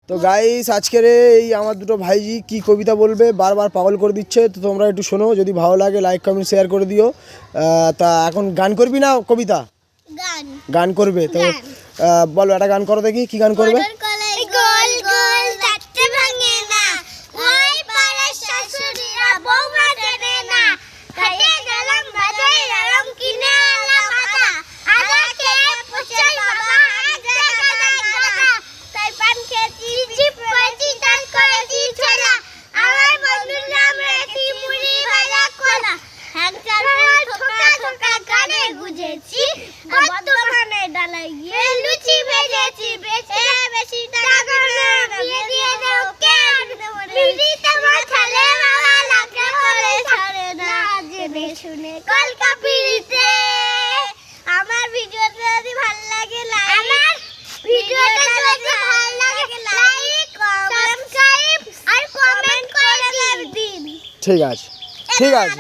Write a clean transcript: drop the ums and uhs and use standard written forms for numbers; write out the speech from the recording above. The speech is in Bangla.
তো গাইস আজকের এই আমার দুটো ভাইজি কি কবিতা বলবে, বারবার পাগল করে দিচ্ছে। তো তোমরা একটু শোনো, যদি ভালো লাগে লাইক কমেন্ট শেয়ার করে দিও। তা এখন গান করবি না কবিতা? গান করবে তো বলো, একটা গান করো দেখি, কি গান করবে? আমার ভিডিওটা যদি ভালো লাগে লাইক সাবস্ক্রাইব আর কমেন্ট করে দিন। ঠিক আছে, ঠিক আছে।